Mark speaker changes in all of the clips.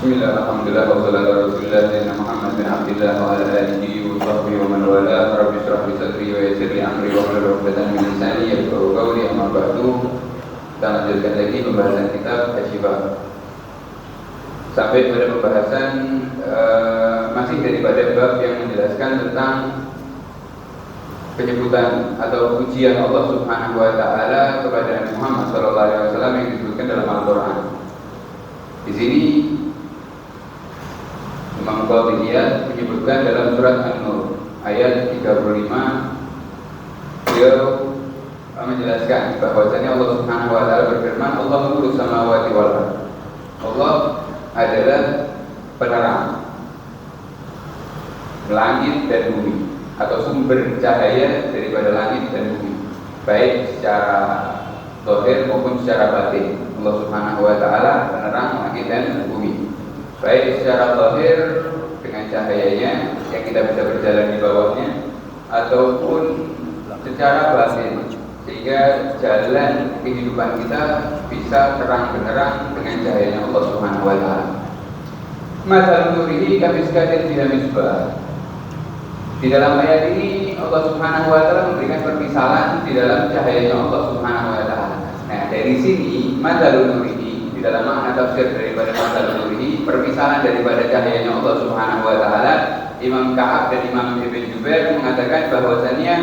Speaker 1: Bismillah, alhamdulillah, wassalatu ala rasulillah sayyidina Muhammad bin Abdillah wa ala alihi wa sahbihi wa man wala. Rabbi shrah li sadri wa yassir li amri wa hlul 'uqdatam min lisani yafqahu qawli. Amma ba'du. Kita lanjutkan lagi pembahasan kitab Asy-Syifa. Sampai pada pembahasan masih daripada bab yang menjelaskan tentang penyebutan atau pujian Allah Subhanahu wa taala kepada Nabi Muhammad sallallahu alaihi wasallam yang disebutkan dalam Al-Qur'an. Di sini Imam Qadhiyah menyebutkan dalam surat An-Nur ayat 35, beliau menjelaskan bahwasanya Allah Subhanahu wa taala berfirman, Allah nurus samawati wal ardh. Allah adalah penerang langit dan bumi, atau sumber cahaya daripada langit dan bumi, baik secara zahir maupun secara batin. Allah Subhanahu wa taala penerang langit dan bumi, baik secara zahir dengan cahayanya yang kita bisa berjalan di bawahnya, ataupun secara batin sehingga jalan kehidupan kita bisa terang benderang dengan cahayanya Allah Subhanahu wa taala. Matsal nurihi kamiskatin fiha misbah. Di dalam ayat ini Allah Subhanahu wa taala memberikan permisalan di dalam cahayanya Allah Subhanahu wa taala. Nah, dari sini matsal nurihi, di dalam makna tafsir daripada matsal nurihi, permisalan daripada cahayanya Allah Subhanahu wa taala, Imam Ka'ab dan Imam Ibn Jubair mengatakan bahwasannya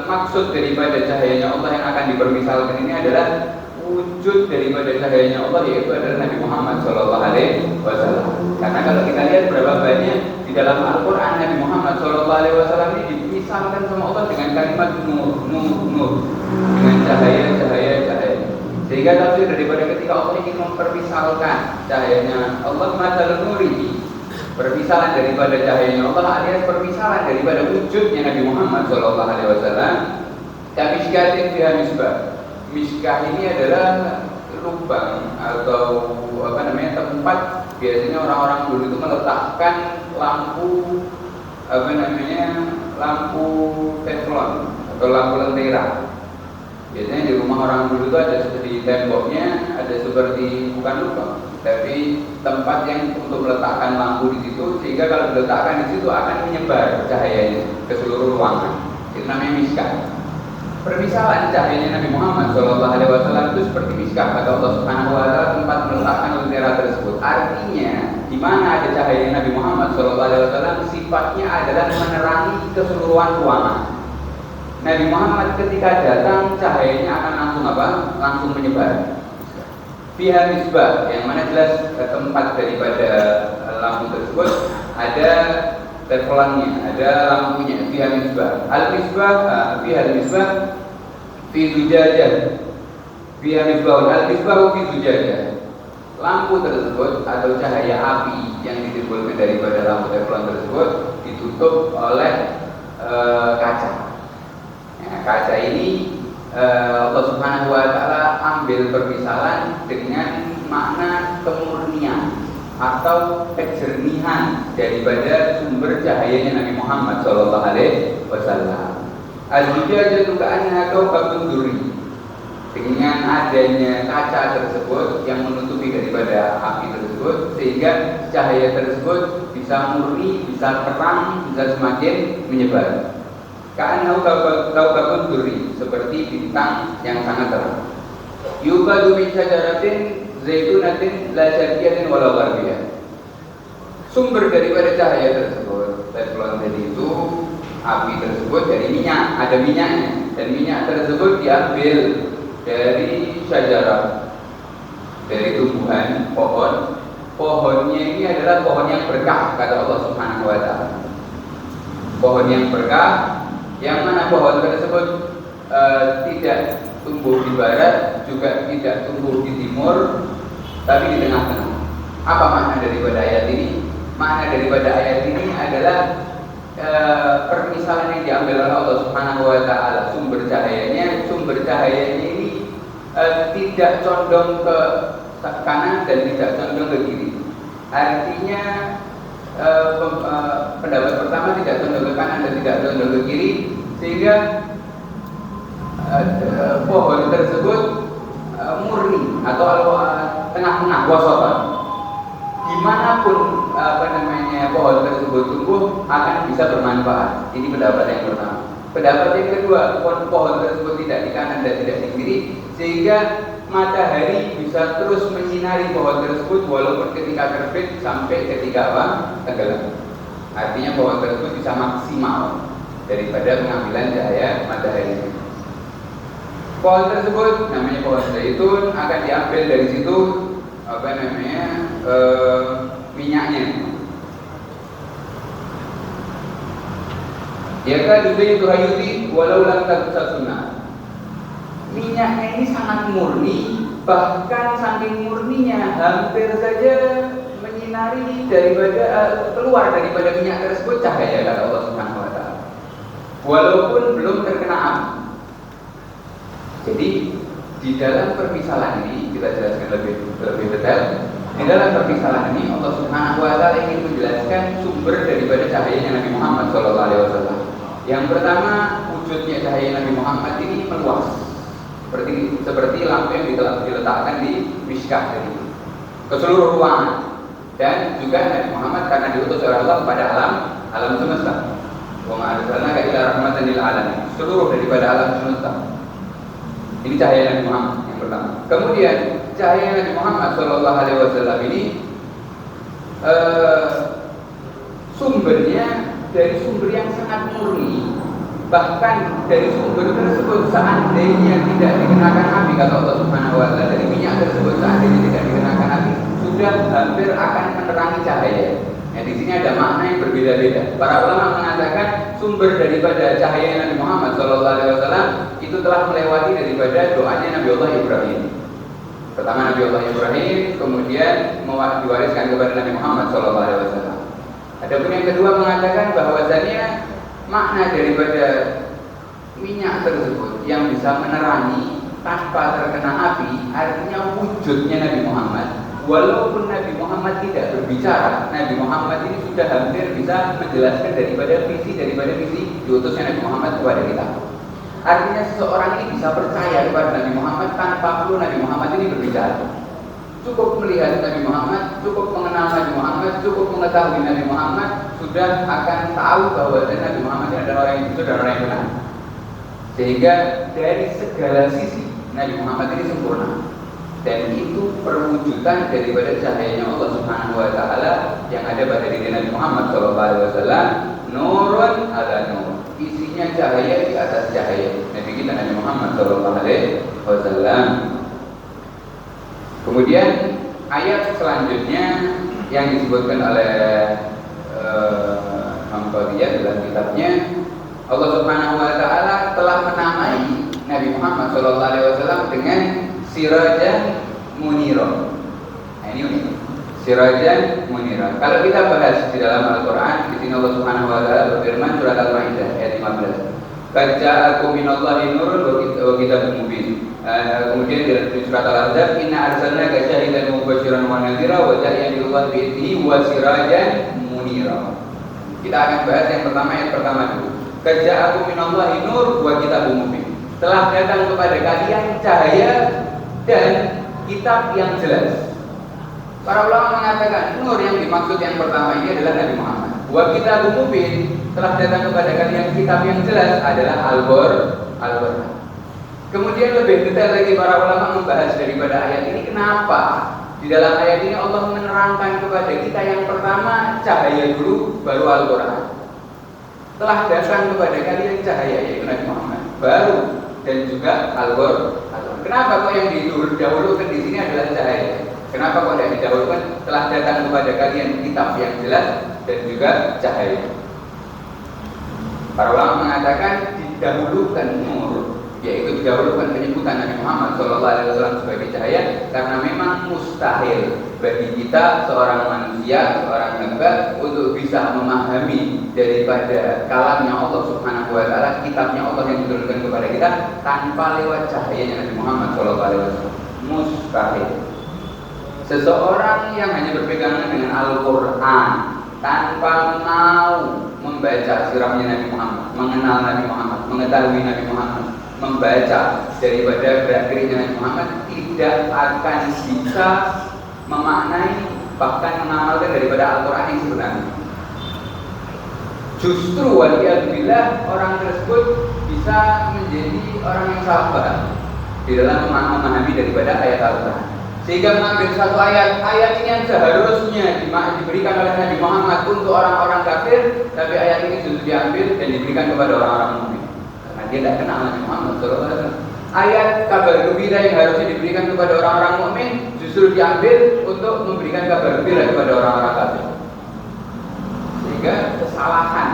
Speaker 1: maksud daripada cahayanya Allah yang akan dipermisalkan ini adalah wujud daripada cahayanya Allah, yaitu adalah Nabi Muhammad Shallallahu Alaihi Wasallam. Karena kalau kita lihat berapa banyak di dalam Al-Quran Nabi Muhammad Shallallahu Alaihi Wasallam ini dimisalkan sama Allah dengan kalimat nur, dengan cahaya. Sehingga tafsir daripada ketika Allah ingin mempermisalkan cahayanya Allah, matsal nurihi, permisalan daripada cahayanya Allah alias permisalan daripada wujudnya Nabi Muhammad Shallallahu Alaihi Wasallam. Kamishkatin fiha misbah. Miskah ini adalah lubang atau tempat biasanya orang-orang dulu itu meletakkan lampu lampu teflon atau lampu lentera. Biasanya di rumah orang dulu itu ada seperti temboknya, ada seperti bukan lubang, tapi tempat yang untuk meletakkan lampu di situ, sehingga kalau diletakkan di situ akan menyebar cahayanya ke seluruh ruangan. Itu namanya miskah. Permisalan cahayanya Nabi Muhammad Shallallahu Alaihi Wasallam itu seperti miskah kata Allah Subhanahu Wa Taala, tempat meletakkan lentera tersebut. Artinya, di mana ada cahayanya Nabi Muhammad Shallallahu Alaihi Wasallam, sifatnya adalah menerangi keseluruhan ruangan. Nabi Muhammad ketika datang, cahayanya akan langsung menyebar. Fiha misbah, yang mana jelas tempat daripada lampu tersebut ada teflonnya, ada lampunya. Fiha misbah. Al-misbah, fiha al-misbah fi zujajah. Fiha misbah al-misbah fi zujajah. Lampu tersebut atau cahaya api yang ditimbulkan daripada lampu teflon tersebut ditutup oleh kaca. Kaca ini Allah Subhanahu wa taala ambil permisalan dengan makna kemurnian atau kejernihan daripada sumber cahayanya Nabi Muhammad sallallahu alaihi wasallam. Az-zujajatu ka'annaha kawkabun durri. Dengan adanya kaca tersebut yang menutupi daripada api tersebut, sehingga cahaya tersebut bisa murni, bisa terang, bisa semakin menyebar. Ka'annahu kawkabun durri, seperti bintang yang sangat terang. Yubadu min syajaratin zaitunatin la syarqiyatin wala gharbiyah. Sumber daripada cahaya tersebut, teflon tadi itu, api tersebut dari minyak, ada minyaknya, dan minyak tersebut diambil dari syajarah, dari tumbuhan pohon. Pohonnya ini adalah pohon yang berkah kata Allah Subhanahu wa taala. Pohon yang berkah, yang mana pohon tersebut tidak tumbuh di barat, juga tidak tumbuh di timur, tapi di tengah-tengah. Apa makna daripada ayat ini? Makna daripada ayat ini adalah permisalan yang diambil oleh Allah Subhanahu wa taala. Sumber cahayanya ini tidak condong ke kanan dan tidak condong ke kiri. Artinya pendapat pertama tidak condong ke kanan dan tidak condong ke kiri, sehingga pohon tersebut murni atau tengah-tengah, wasatan. Di dimanapun pohon tersebut tumbuh akan bisa bermanfaat. Ini pendapat yang pertama. Pendapat yang kedua, pohon tersebut tidak di kanan dan tidak di kiri, sehingga matahari bisa terus menyinari pohon tersebut walaupun ketika terbit sampai ketika tenggelam. Artinya pohon tersebut bisa maksimal daripada pengambilan cahaya matahari. Pohon tersebut namanya pohon zaitun, akan diambil dari situ minyaknya. Ya kan itu hayuti walau lam taksasuna. Minyaknya ini sangat murni, bahkan saking murninya hampir saja menyinari keluar daripada minyak tersebut cahaya, kata Allah Subhanahu wa taala. Walaupun belum terkena api. Jadi di dalam permisalan ini kita jelaskan lebih detail. Di dalam permisalan ini Allah Subhanahu wa taala ingin menjelaskan sumber daripada cahayanya Nabi Muhammad SAW. Yang pertama, wujudnya cahaya Nabi Muhammad ini meluas, seperti lampu yang diletakkan di miskah tadi, ke seluruh ruangan. Dan juga Nabi Muhammad karena diutus oleh Allah kepada alam semesta. Wa ma arsalnaka illa rahmatan lil alamin, seluruh daripada alam semesta. Ini cahaya Nabi Muhammad yang pertama. Kemudian cahaya Nabi Muhammad SAW ini sumbernya dari sumber yang sangat murni. Bahkan dari sumber tersebut seandainya tidak dikenakan api, kata Allah Subhanahu wa taala, dari minyak tersebut seandainya tidak dikenakan api, sudah hampir akan menerangi cahaya. Nah, di sini ada makna yang berbeda-beda. Para ulama mengatakan sumber daripada cahaya Nabi Muhammad SAW itu telah melewati daripada doanya Nabi Allah Ibrahim. Pertama Nabi Allah Ibrahim, kemudian diwariskan kepada Nabi Muhammad SAW. Adapun yang kedua mengatakan bahwasanya makna daripada minyak tersebut yang bisa menerangi tanpa terkena api, artinya wujudnya Nabi Muhammad. Walaupun Nabi Muhammad tidak berbicara, Nabi Muhammad ini sudah hampir bisa menjelaskan daripada visi diutusnya Nabi Muhammad kepada kita. Artinya seseorang ini bisa percaya kepada Nabi Muhammad tanpa perlu Nabi Muhammad ini berbicara. Cukup melihat Nabi Muhammad, cukup mengenal Nabi Muhammad, cukup mengetahui Nabi Muhammad, sudah akan tahu bahwa Nabi Muhammad ini adalah orang yang jujur dan orang yang benar. Sehingga dari segala sisi Nabi Muhammad ini sempurna. Dan itu perwujudan daripada cahayanya Allah Subhanahu wa taala yang ada pada diri Nabi Muhammad SAW. Nurun ala nur, isinya cahaya di atas cahaya Nabi kita Nabi Muhammad SAW. Kemudian ayat selanjutnya yang disebutkan oleh Imam Qadiyah dalam kitabnya, Allah Subhanahu wa taala telah menamai Nabi Muhammad SAW dengan Sirajan Munira. Nah, ini unik. Sirajan Munira. Kalau kita bahas di dalam Al-Qur'an, di sini Allah Subhanahu wa taala berfirman surat Al-Maidah ayat 15. Qad ja'akum minallahi nurun wa kitabun mubin. Kemudian di surat Al-Ahzab, inna arsalnaka syahidan mubasyiran wa nadhira wa da'iyan ilallahi bi'idnihi wa sirajan munira. Kita akan bahas yang pertama, ayat pertama dulu. Qad ja'akum minallahi nur wa kitabun mubin. Telah datang kepada kalian cahaya dan kitab yang jelas. Para ulama mengatakan nur yang dimaksud yang pertama ini adalah Nabi Muhammad. Wa kitabun mubin, telah datang kepada kalian kitab yang jelas adalah Al-Qur'an. Kemudian lebih detail lagi para ulama membahas daripada ayat ini, kenapa di dalam ayat ini Allah menerangkan kepada kita yang pertama cahaya dulu baru Al-Qur'an. Telah datang kepada kalian cahaya yaitu Nabi Muhammad, baru dan juga Al-Qur'an. Kenapa kok yang didahulukan di sini adalah cahaya? Kenapa kok tidak didahulukan telah datang kepada kalian kitab yang jelas dan juga cahaya? Para ulama mengatakan didahulukan nur, yaitu didahulukan penyebutan Nabi Muhammad SAW sebagai cahaya, karena memang mustahil bagi kita seorang manusia, seorang hamba untuk bisa memahami daripada kalamnya Allah Subhanahu wa taala, kitabnya Allah yang diturunkan kepada kita tanpa lewat cahayanya Nabi Muhammad SAW. Mustahil. Seseorang yang hanya berpegangan dengan Al-Qur'an tanpa mau membaca sirahnya Nabi Muhammad, mengenal Nabi Muhammad, mengetahui Nabi Muhammad, membaca daripada gerak-geriknya Nabi Muhammad, tidak akan bisa memaknai bahkan mengamalkan daripada Al-Quran yang sebenarnya. Justru waliyadzubillah orang tersebut bisa menjadi orang yang salah paham di dalam memahami daripada ayat Al-Quran, sehingga mengambil satu ayat ini yang seharusnya diberikan oleh Nabi Muhammad untuk orang-orang kafir, tapi ayat ini justru diambil dan diberikan kepada orang-orang mukmin karena dia tidak kenal Nabi Muhammad SAW. Ayat kabar gembira yang harusnya diberikan kepada orang-orang mukmin justru diambil untuk memberikan kabar gembira kepada orang-orang kafir. Sehingga kesalahan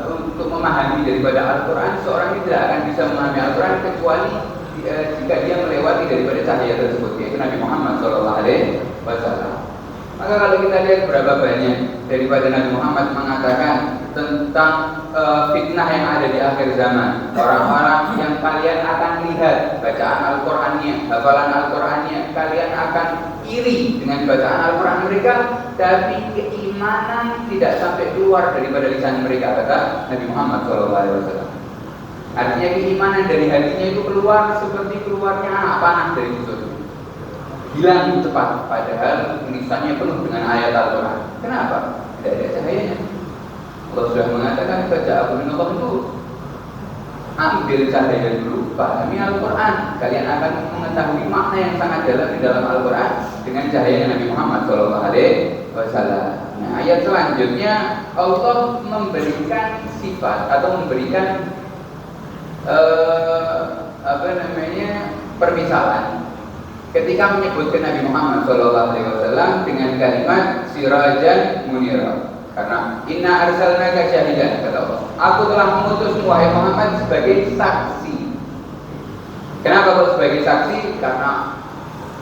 Speaker 1: untuk memahami daripada Al-Quran, seorang ini tidak akan bisa memahami Al-Quran kecuali jika dia melewati daripada cahaya tersebut, yaitu Nabi Muhammad SAW. Maka kalau kita lihat berapa banyak daripada Nabi Muhammad mengatakan tentang fitnah yang ada di akhir zaman, orang-orang yang kalian akan lihat bacaan Al-Qurannya, hafalan Al-Qurannya, kalian akan iri dengan bacaan Al-Quran mereka, tapi keimanan tidak sampai keluar daripada lisan mereka, kata Nabi Muhammad SAW. Artinya keimanan dari hatinya itu keluar seperti keluarnya anak panah dari musuh, hilang cepat, padahal tulisannya penuh dengan ayat Al-Quran. Kenapa? Tidak ada cahayanya. Allah sudah mengatakan baca minallah itu, ambil cahaya dulu, pahami Al-Quran, kalian akan mengetahui makna yang sangat dalam di dalam Al-Quran dengan cahaya Nabi Muhammad SAW. Nah, ayat selanjutnya Allah memberikan sifat atau memberikan permisalan ketika menyebutkan Nabi Muhammad SAW dengan kalimat sirajan munira. Karena inna arsalnaka syahidan, kata Allah, aku telah mengutusmu wahai Muhammad sebagai saksi. Kenapa kalau sebagai saksi? Karena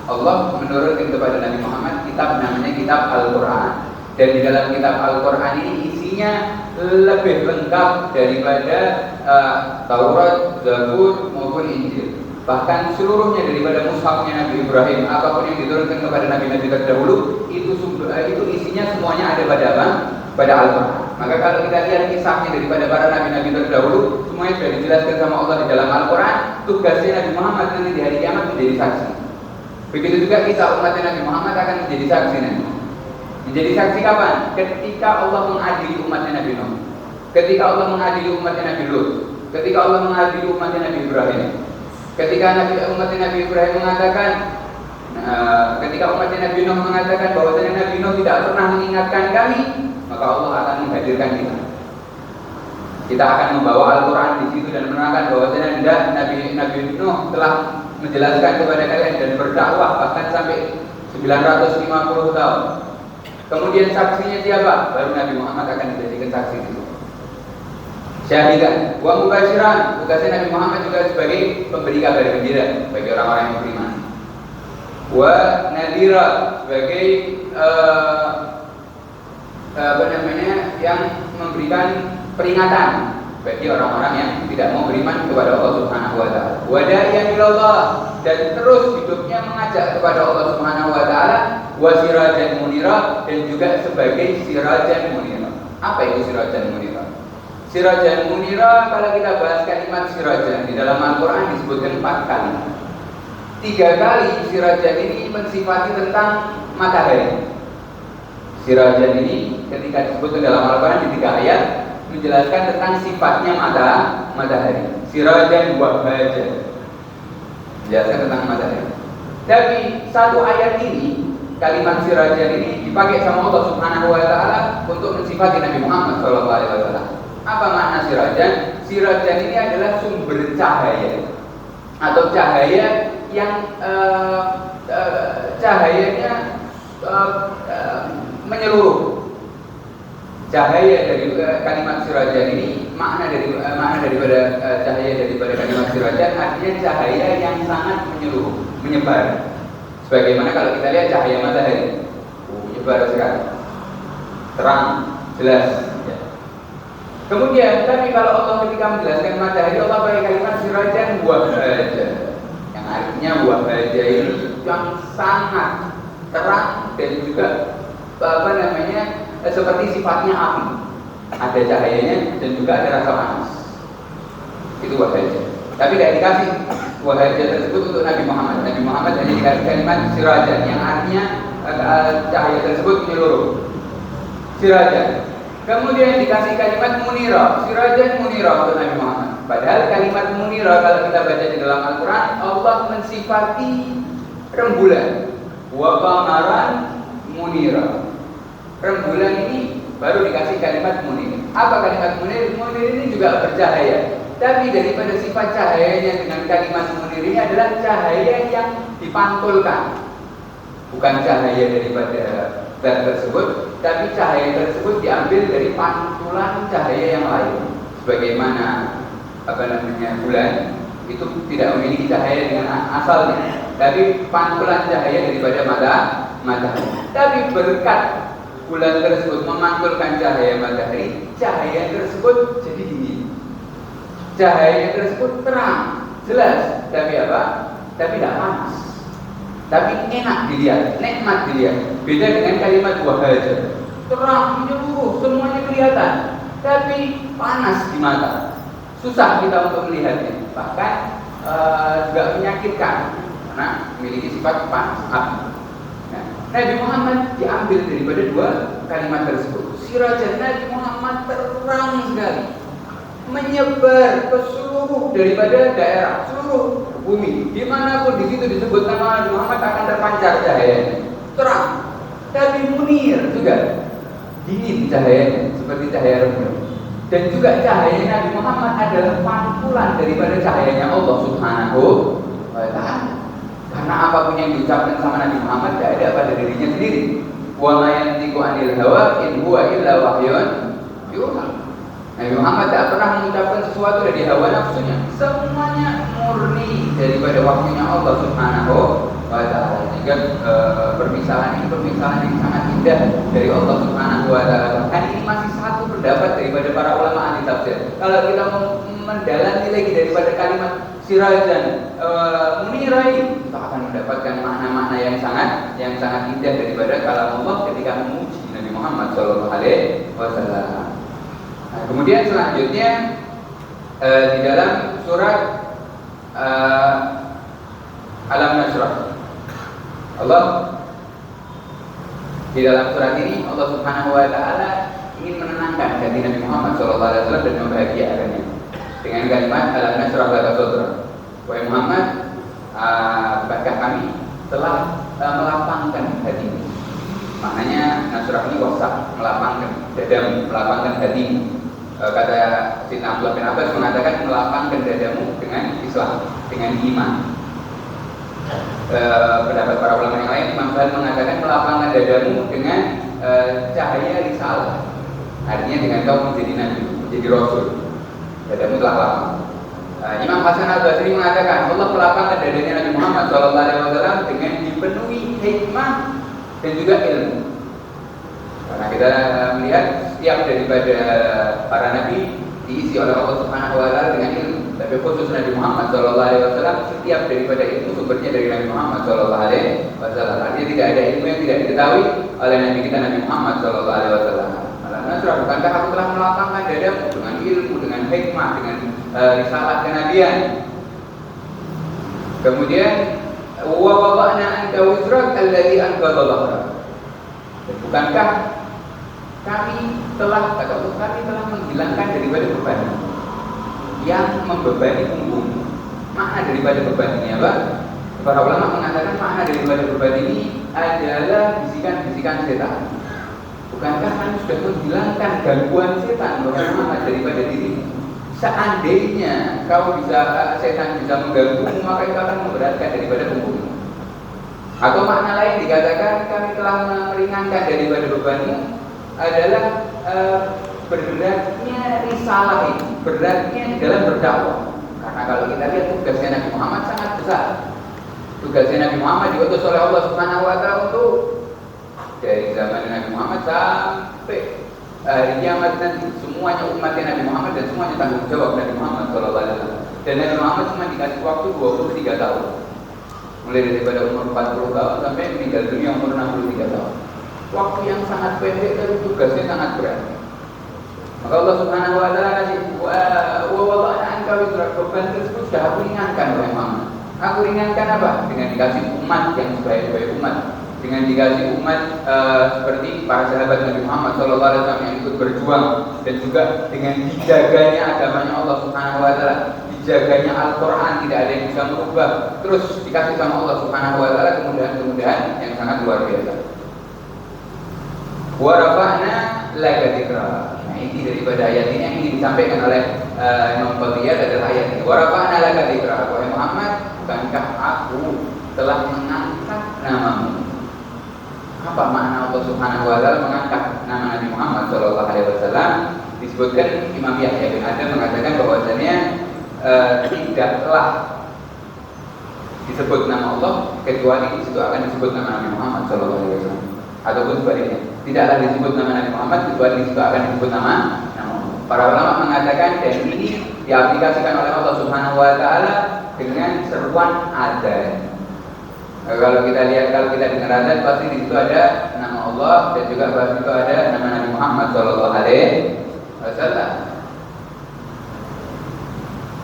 Speaker 1: Allah menurunkan kepada Nabi Muhammad kitab namanya kitab Al-Quran, dan di dalam kitab Al-Quran ini isinya lebih lengkap daripada Taurat, Zabur maupun Injil. Bahkan seluruhnya daripada mushafnya Nabi Ibrahim, apapun yang diturunkan kepada nabi-nabi terdahulu, itu isinya semuanya ada pada apa? Pada Al-Quran. Maka kalau kita lihat kisahnya daripada para nabi-nabi terdahulu, semuanya sudah dijelaskan sama Allah di dalam Al-Quran. Tugasnya Nabi Muhammad nanti di hari kiamat menjadi saksi. Begitu juga kita umatnya Nabi Muhammad akan menjadi saksi nanti. Menjadi saksi kapan? Ketika Allah mengadili umatnya Nabi Nuh, ketika Allah mengadili umatnya Nabi Lut, ketika Allah mengadili umatnya Nabi Ibrahim. Ketika umatnya Nabi Ibrahim mengatakan, ketika umatnya Nabi Nuh mengatakan bahwasanya Nabi Nuh tidak pernah mengingatkan kami, maka Allah akan menghadirkan kita. Kita akan membawa Al-Quran di situ dan menerangkan bahwasanya Nabi Nuh telah menjelaskan kepada kalian dan berdakwah bahkan sampai 950 tahun. Kemudian saksinya siapa? Baru Nabi Muhammad akan dijadikan saksi itu. Syahidan wa mubasyiran, tugasnya Nabi Muhammad juga sebagai pemberi kabar gembira bagi orang-orang yang beriman. Wa nadhira, sebagai yang memberikan peringatan bagi orang-orang yang tidak mau beriman kepada Allah Subhanahu wa taala. Wa da'iyan ilallah, dan terus hidupnya mengajak kepada Allah Subhanahu wa taala. Wa sirajan munira, dan juga sebagai sirajan munira. Apa itu sirajan munira? Sirajan munira, kalau kita bahas kalimat sirajan di dalam Al-Quran disebutkan 4 kali. 3 kali sirajan ini mensifati tentang matahari. Sirajan ini ketika disebutkan dalam Al-Quran di 3 ayat menjelaskan tentang sifatnya matahari. Sirajan wahaja, menjelaskan tentang matahari. Tapi 1 ayat ini, kalimat sirajan ini dipakai sama Allah Subhanahu wa taala untuk mensifati Nabi Muhammad SAW. Apa makna sirajan? Sirajan ini adalah sumber cahaya atau cahaya yang cahayanya menyeluruh. Cahaya dari kalimat sirajan ini, makna daripada cahaya daripada kalimat sirajan artinya cahaya yang sangat menyeluruh, menyebar. Sebagaimana kalau kita lihat cahaya matahari, menyebar sekali, terang, jelas. Kemudian, tapi kalau Allah ketika menjelaskan matahari, Allah pakai kalimat sirajan wahaja, yang artinya wahaja ini yang sangat terang dan juga seperti sifatnya api, ada cahayanya dan juga ada rasa panas. Itu wahaja. Tapi tidak dikasih wahajah tersebut untuk Nabi Muhammad. Nabi Muhammad hanya dikasih kalimat sirajan yang artinya cahaya tersebut menyeluruh. Sirajan. Kemudian dikasih kalimat munira, sirajan munira untuk Nabi Muhammad. Padahal kalimat munira kalau kita baca di dalam Al-Quran, Allah mensifati rembulan. Wa qamaran munira. Rembulan ini baru dikasih kalimat munir. Apa kalimat munir? Munir ini juga bercahaya. Tapi daripada sifat cahayanya dengan kalimat munir ini adalah cahaya yang dipantulkan. Bukan cahaya daripada zat tersebut, tapi cahaya tersebut diambil dari pantulan cahaya yang lain. Sebagaimana bulan itu tidak memiliki cahaya dengan asalnya, tapi pantulan cahaya daripada matahari. Tapi berkat bulan tersebut memantulkan cahaya matahari, cahaya tersebut jadi dingin. Cahaya tersebut terang, jelas, tapi apa? Tapi tidak panas. Tapi enak dilihat, nikmat dilihat. Beda dengan kalimat wahajah. Terang, menyeluruh, semuanya kelihatan, tapi panas di mata. Susah kita untuk melihatnya. Bahkan juga menyakitkan karena memiliki sifat panas, api. Nah, Nabi Muhammad diambil daripada dua kalimat tersebut. Sirajan, Nabi Muhammad terang sekali, menyebar ke seluruh daripada daerah, seluruh bumi. Dimanapun di situ disebut nama Nabi Muhammad akan terpancar cahayanya, terang. Tapi munir juga, dingin cahayanya, seperti cahaya rembulan. Dan juga cahaya Nabi Muhammad adalah pantulan daripada cahayanya Allah Subhanahu wa Ta'ala. Karena apapun yang diucapkan sama Nabi Muhammad tidak ada pada dirinya sendiri. Wa ma yantiqu 'anil hawa in huwa illa wahyun yuha. Nabi Muhammad tidak pernah mengucapkan sesuatu dari hawa nafsunya. Semuanya murni daripada wahyunya Allah Subhanahu wa Ta'ala. Sehingga permisalan ini permisalan yang sangat indah dari Allah Subhanahu wa Ta'ala. Kan ini masih satu pendapat daripada para ulama ahli tafsir. Kalau kita mendalami lagi daripada kalimat sirajan munirai, kita akan mendapatkan makna-makna yang sangat indah daripada kalam Allah ketika memuji Nabi Muhammad SAW. Nah, kemudian selanjutnya di dalam surat Alam Nasrah, Allah di dalam surat ini Allah Subhanahu wa Ta'ala ingin menenangkan hati Nabi Muhammad SAW dan membahagiakannya dengan kalimat Alam Nasrah laka sadrak. Wahai Muhammad, bukankah kami telah melapangkan hatimu? Maknanya Nasrah ini wasak, melapangkan dadamu, melapangkan hatimu. Kata Sayyidina Abdullah bin Abbas mengatakan melapangkan dadamu dengan Islam, dengan iman. Pendapat para ulama yang lain, Imam Syafi'i mengatakan melapangkan dadamu dengan cahaya risalah. Artinya dengan kau menjadi nabi, menjadi rasul, dadamu telah lapang. Imam Hasan Al-Basri mengatakan Allah melapangkan dadanya Nabi Muhammad SAW dengan dipenuhi hikmah dan juga ilmu. Karena kita melihat setiap daripada para nabi diisi oleh Allah Subhanahu wa Ta'ala dengan ilmu. Tapi khusus Nabi Muhammad SAW setiap daripada ilmu sumbernya dari Nabi Muhammad SAW. Artinya tidak ada ilmu yang tidak diketahui oleh Nabi kita Nabi Muhammad SAW. Nasrah, bukankah aku telah melapangkan dadamu dengan ilmu, dengan hikmah, dengan risalah kenabian. Kemudian wa wada'na anka wizrak alladhi anqadha dhahrak. Bukankah kami telah menghilangkan daripada beban yang membebani punggungmu. Makna daripada beban ini apa? Para ulama mengatakan makna daripada beban ini adalah bisikan-bisikan setan. Bukankah kami sudah menghilangkan gangguan setan Muhammad daripada dirimu? Seandainya setan bisa mengganggumu, maka itu akan memberatkan daripada punggungmu. Atau makna lain dikatakan kami telah meringankan daripada bebanmu adalah beratnya risalah ini, beratnya dalam berdakwah. Karena kalau kita lihat tugasnya Nabi Muhammad sangat besar. Tugasnya Nabi Muhammad diutus oleh Allah Subhanahu wa Ta'ala untuk dari zaman Nabi Muhammad sampai hari kiamat nanti, semuanya umatnya Nabi Muhammad dan semuanya tanggung jawab Nabi Muhammad SAW. Dan Nabi Muhammad cuma dikasih waktu 23 tahun, mulai daripada umur 40 tahun sampai meninggal dunia umur 63 tahun. Waktu yang sangat pendek dan tugasnya sangat berat. Maka Allah Subhanahu wa Ta'ala kasih wa wada'na anka wizrak, beban tersebut sudah aku ringankan oleh Muhammad. Aku ringankan apa? Dengan dikasih umat yang sebaik-baik umat, dengan dikasih umat seperti para sahabat Nabi Muhammad SAW yang ikut berjuang, dan juga dengan dijaganya agamanya Allah Subhanahu Wa Taala, dijaganya Al-Quran, tidak ada yang bisa merubah, terus dikasih sama Allah Subhanahu Wa Taala kemudahan-kemudahan yang sangat luar biasa. Wa rafa'na laka dzikra. Nah, ini daripada ayat ini yang ingin disampaikan oleh Imam Qadiyat adalah ayat ini. Wa rafa'na laka dzikra. Wahai Muhammad, bukankah aku telah mengangkat namamu? Apa makna Allah Subhanahu Wa Taala mengangkat nama Nabi Muhammad Shallallahu Alaihi Wasallam? Disebutkan Imam Yahya bin Adam mengatakan bahwasanya tidaklah disebut nama Allah kecuali di situ akan disebut nama Nabi Muhammad Shallallahu Alaihi Wasallam, ataupun sebaliknya, tidaklah disebut nama Nabi Muhammad kecuali di situ akan disebut nama Allah. Para ulama mengatakan dan ini diaplikasikan oleh Allah Subhanahu Wa Taala dengan seruan adzan. Kalau kita lihat, kalau kita dengar azan pasti di situ ada nama Allah dan juga pasti itu ada nama Nabi Muhammad Shallallahu Alaihi Wasallam.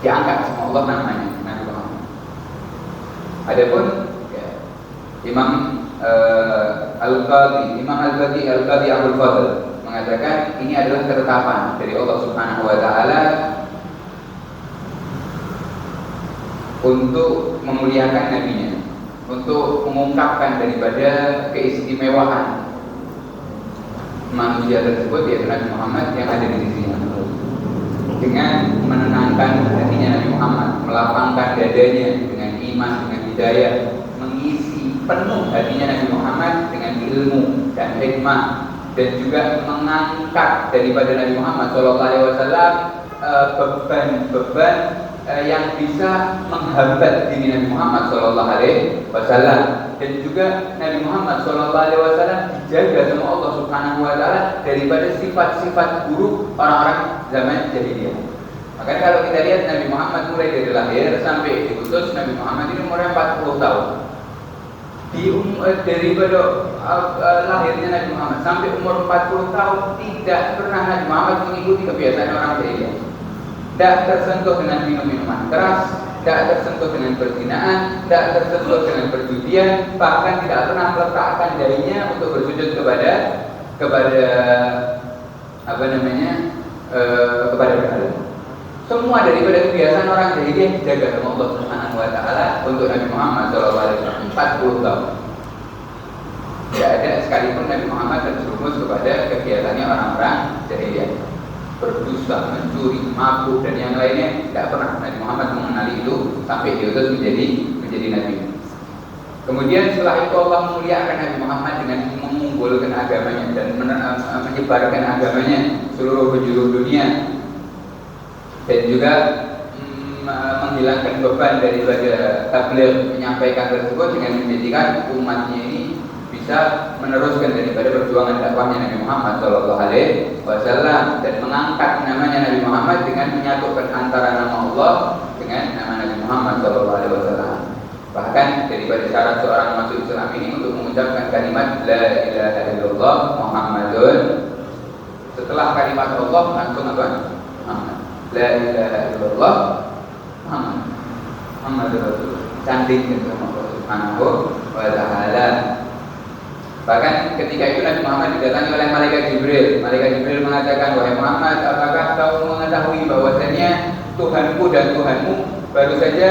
Speaker 1: Diangkat sama Allah namanya Nabi Muhammad. Adapun ya, Imam Al-Qadhi Abdul Fadl mengatakan ini adalah ketetapan dari Allah Subhanahu Wa Taala untuk memuliakan nabinya, untuk mengungkapkan daripada keistimewaan manusia tersebut, yaitu Nabi Muhammad yang ada di sisinya, dengan menenangkan hatinya Nabi Muhammad, melapangkan dadanya dengan iman, dengan hidayah, mengisi penuh hatinya Nabi Muhammad dengan ilmu dan hikmah, dan juga mengangkat daripada Nabi Muhammad SAW beban-beban yang bisa menghambat diri Nabi Muhammad Sallallahu Alaihi Wasallam, dan juga Nabi Muhammad Sallallahu Alaihi Wasallam dijaga sama Allah Subhanahu Wa Taala daripada sifat-sifat buruk orang-orang zaman jahiliyah. Makanya kalau kita lihat Nabi Muhammad mulai dari lahir sampai diutus, Nabi Muhammad ini umurnya 40 tahun. Daripada lahirnya Nabi Muhammad sampai umur 40 tahun tidak pernah Nabi Muhammad mengikuti kebiasaan orang jahiliyah. Tidak tersentuh dengan minum-minuman keras, tidak tersentuh dengan perzinaan, tidak tersentuh dengan perjudian, bahkan tidak pernah meletakkan jarinya untuk bersujud kepada kepada berhala. Semua daripada kebiasaan orang jahiliyah dijaga oleh Allah Subhanahu Wa Taala untuk Nabi Muhammad SAW 40 tahun. Tidak ada sekalipun Nabi Muhammad terjerumus kepada kegiatannya orang-orang jahiliyah, berdusta, mencuri, mabuk, dan yang lainnya. Tidak pernah Nabi Muhammad mengenali itu sampai diutus menjadi Nabi. Kemudian setelah itu Allah memuliakan Nabi Muhammad dengan mengunggulkan agamanya dan menyebarkan agamanya seluruh penjuru dunia, dan juga menghilangkan beban daripada tabligh menyampaikan tersebut dengan menjadikan umatnya ini bisa meneruskan daripada perjuangan dakwahnya Nabi Muhammad Shallallahu Alaihi Wasallam, dan mengangkat namanya Nabi Muhammad dengan menyatukan antara nama Allah dengan nama Nabi Muhammad Shallallahu Alaihi Wasallam. Bahkan daripada syarat seorang masuk Islam ini untuk mengucapkan kalimat La ilaha illallah Muhammadun, setelah kalimat Allah langsung apa? Muhammad. La ilaha illallah Muhammadur Rasulullah. Sandingkan sama Allah Subhanahu Wa Taala. Bahkan ketika itu Nabi Muhammad didatangi oleh malaikat Jibril. Malaikat Jibril mengatakan, wahai Muhammad, apakah kau mengetahui bahwasanya Tuhanku dan Tuhanmu baru saja